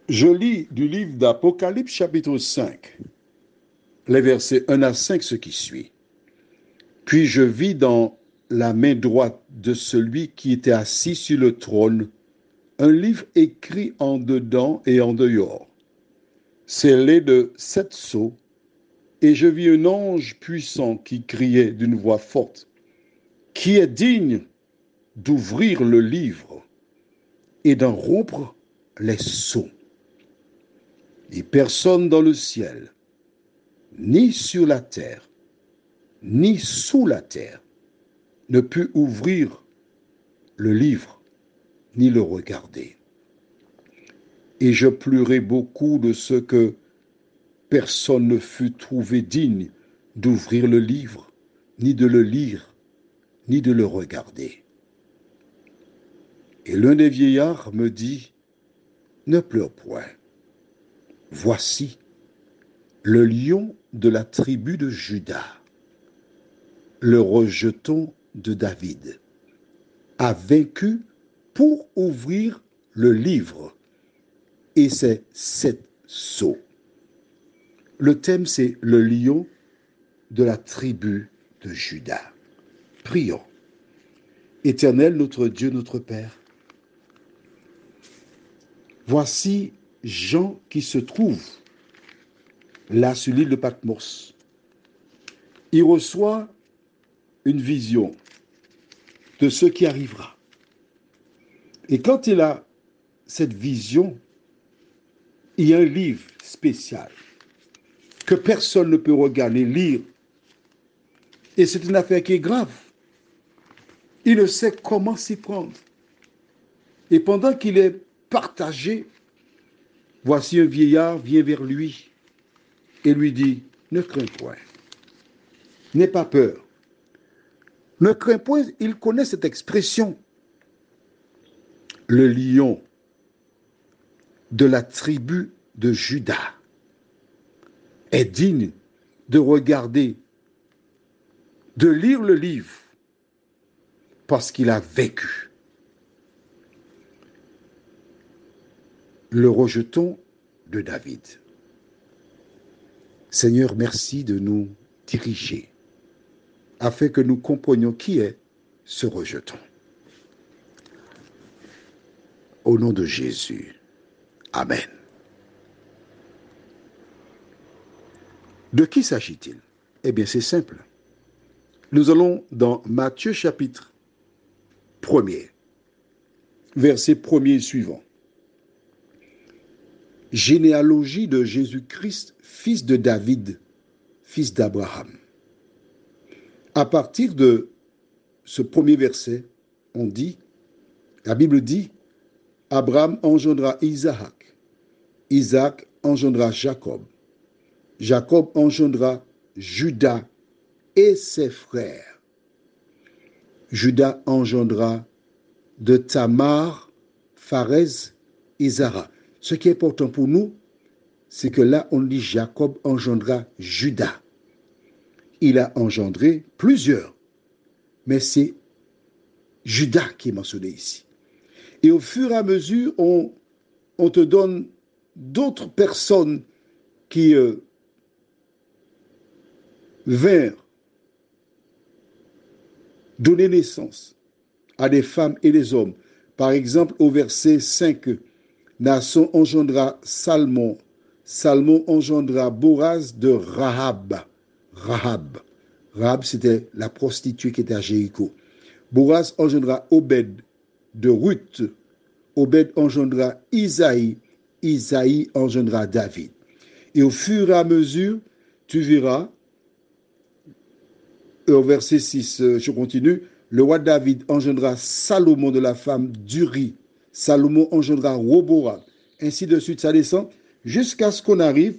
Je lis du livre d'Apocalypse chapitre 5, les versets 1 à 5, ce qui suit. Puis je vis dans la main droite de celui qui était assis sur le trône un livre écrit en dedans et en dehors, scellé de 7 sceaux, et je vis un ange puissant qui criait d'une voix forte, qui est digne d'ouvrir le livre et d'en rompre les sceaux. Et personne dans le ciel, ni sur la terre, ni sous la terre, ne put ouvrir le livre, ni le regarder. Et je pleurai beaucoup de ce que personne ne fut trouvé digne d'ouvrir le livre, ni de le lire, ni de le regarder. Et l'un des vieillards me dit, ne pleure point. Voici, le lion de la tribu de Juda, le rejeton de David, a vaincu pour ouvrir le livre et ses 7 sceaux. Le thème, c'est le lion de la tribu de Juda. Prions. Éternel, notre Dieu, notre Père, voici Jean qui se trouve là sur l'île de Patmos. Il reçoit une vision de ce qui arrivera. Et quand il a cette vision, il y a un livre spécial que personne ne peut regarder, lire. Et c'est une affaire qui est grave. Il ne sait comment s'y prendre. Et pendant qu'il est partagé, voici un vieillard vient vers lui et lui dit, ne crains point, n'aie pas peur. Ne crains point, il connaît cette expression. Le lion de la tribu de Juda est digne de regarder, de lire le livre, parce qu'il a vécu. Le rejeton de David. Seigneur, merci de nous diriger afin que nous comprenions qui est ce rejeton. Au nom de Jésus. Amen. De qui s'agit-il? Eh bien, c'est simple. Nous allons dans Matthieu chapitre 1er, verset 1er suivant. Généalogie de Jésus-Christ, fils de David, fils d'Abraham. À partir de ce premier verset, la Bible dit, Abraham engendra Isaac, Isaac engendra Jacob, Jacob engendra Juda et ses frères. Juda engendra de Tamar, Pharez et Zara. Ce qui est important pour nous, c'est que là, on dit Jacob engendra Juda. Il a engendré plusieurs, mais c'est Juda qui est mentionné ici. Et au fur et à mesure, on te donne d'autres personnes qui vinrent donner naissance à des femmes et des hommes. Par exemple, au verset 5, Naasson engendra Salmon. Salmon engendra Boaz de Rahab. Rahab, c'était la prostituée qui était à Jéricho. Boaz engendra Obed de Ruth. Obed engendra Isaïe. Isaïe engendra David. Et au fur et à mesure, tu verras, au verset 6, je continue, le roi David engendra Salomon de la femme d'Uri. Salomon engendra Roboam. Ainsi de suite, ça descend jusqu'à ce qu'on arrive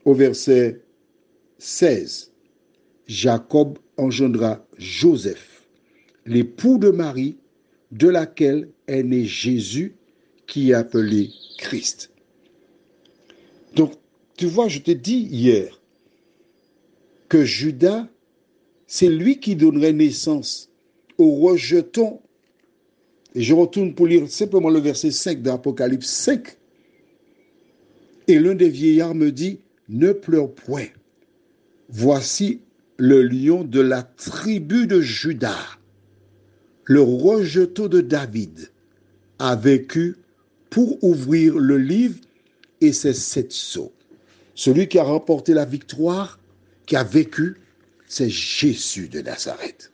au verset 16. Jacob engendra Joseph, l'époux de Marie, de laquelle est né Jésus, qui est appelé Christ. Donc, tu vois, je te dis hier que Judas, c'est lui qui donnerait naissance au rejeton. Et je retourne pour lire simplement le verset 5 d'Apocalypse 5. Et l'un des vieillards me dit, ne pleure point. Voici le lion de la tribu de Juda, le rejeton de David, a vaincu pour ouvrir le livre et ses 7 sceaux. Celui qui a remporté la victoire, qui a vécu, c'est Jésus de Nazareth.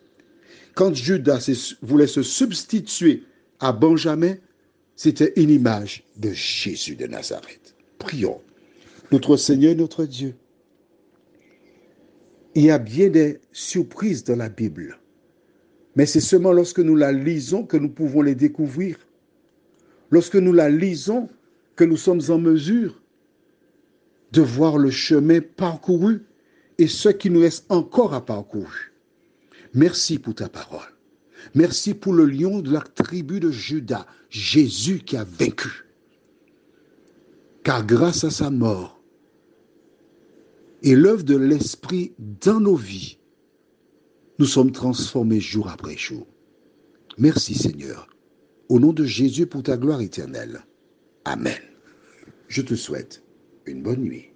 Quand Judas voulait se substituer à Benjamin, c'était une image de Jésus de Nazareth. Prions. Notre Seigneur, notre Dieu, il y a bien des surprises dans la Bible, mais c'est seulement lorsque nous la lisons que nous pouvons les découvrir. Lorsque nous la lisons, que nous sommes en mesure de voir le chemin parcouru et ce qui nous reste encore à parcourir. Merci pour ta parole. Merci pour le lion de la tribu de Juda, Jésus qui a vaincu. Car grâce à sa mort et l'œuvre de l'Esprit dans nos vies, nous sommes transformés jour après jour. Merci Seigneur. Au nom de Jésus pour ta gloire éternelle. Amen. Je te souhaite une bonne nuit.